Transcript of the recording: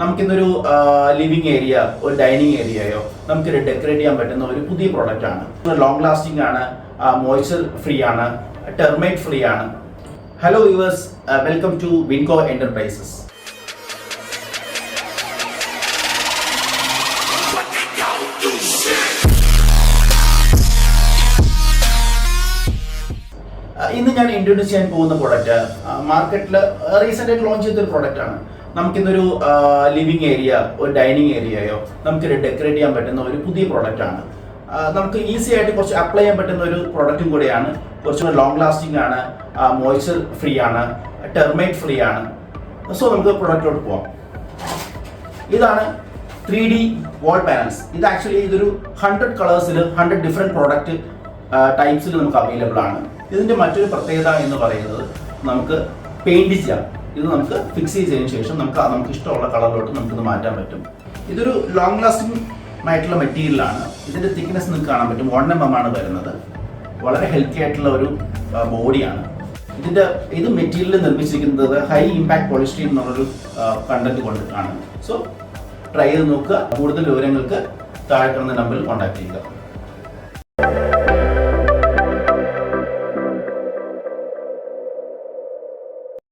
നമുക്കിന്നൊരു living area, ഒരു dining ഏരിയയോ നമുക്കിത് ഡെക്കറേറ്റ് ചെയ്യാൻ പറ്റുന്ന ഒരു പുതിയ പ്രോഡക്റ്റ് ആണ്. ലോങ് ലാസ്റ്റിംഗ് ആണ്, മോയ്സ്ചർ ഫ്രീ ആണ്, ടെർമൈറ്റ് ഫ്രീ ആണ്. Hello viewers, welcome to Vinco enterprises. ഇന്ന് ഞാൻ ഇൻട്രൊഡ്യൂസ് ചെയ്യാൻ പോകുന്ന പ്രോഡക്റ്റ് മാർക്കറ്റിൽ റീസെൻ്റ് ആയിട്ട് ലോഞ്ച് ചെയ്തൊരു പ്രോഡക്റ്റ് ആണ്. നമുക്കിന്നൊരു ലിവിംഗ് ഏരിയ, ഒരു ഡൈനിങ് ഏരിയയോ നമുക്കിത് ഡെക്കറേറ്റ് ചെയ്യാൻ പറ്റുന്ന ഒരു പുതിയ പ്രോഡക്റ്റ് ആണ്. നമുക്ക് ഈസി ആയിട്ട് കുറച്ച് അപ്ലൈ ചെയ്യാൻ പറ്റുന്ന ഒരു പ്രോഡക്റ്റും കൂടെയാണ്. കുറച്ചുകൂടെ ലോങ് ലാസ്റ്റിംഗ് ആണ്, മോയ്സ്ചർ ഫ്രീ ആണ്, ടെർമൈറ്റ് ഫ്രീ ആണ്. സോ നമുക്ക് പ്രോഡക്റ്റിലോട്ട് പോവാം. ഇതാണ് 3D വാൾ പാനൽസ്. ഇത് ആക്ച്വലി ഇതൊരു 100 കളേഴ്സിൽ 100 ഡിഫറെൻറ്റ് പ്രോഡക്റ്റ് ടൈപ്സിൽ നമുക്ക് അവൈലബിൾ ആണ്. ഇതിൻ്റെ മറ്റൊരു പ്രത്യേകത എന്ന് പറയുന്നത് നമുക്ക് പെയിൻറ് ചെയ്യാം. ഇത് നമുക്ക് ഫിക്സ് ചെയ്തതിന് ശേഷം നമുക്ക് ഇഷ്ടമുള്ള കളറിലോട്ട് നമുക്കിത് മാറ്റാൻ പറ്റും. ഇതൊരു ലോങ് ലാസ്റ്റിംഗ് ആയിട്ടുള്ള മെറ്റീരിയലാണ്. ഇതിൻ്റെ തിക്നെസ് നിങ്ങൾക്ക് കാണാൻ പറ്റും, 1 mm ആണ് വരുന്നത്. വളരെ ഹെൽത്തി ആയിട്ടുള്ള ഒരു ബോഡിയാണ്. ഇത് മെറ്റീരിയൽ നിർമ്മിച്ചിരിക്കുന്നത് ഹൈ ഇമ്പാക്ട് പോളിസ്റ്റീൻ എന്നുള്ളൊരു കണ്ടന്റ് കൊണ്ടിട്ടാണ്. സോ ട്രൈ ചെയ്ത് നോക്കുക. കൂടുതൽ വിവരങ്ങൾക്ക് താഴെ കാണുന്ന നമ്പറിൽ കോൺടാക്ട് ചെയ്യുക.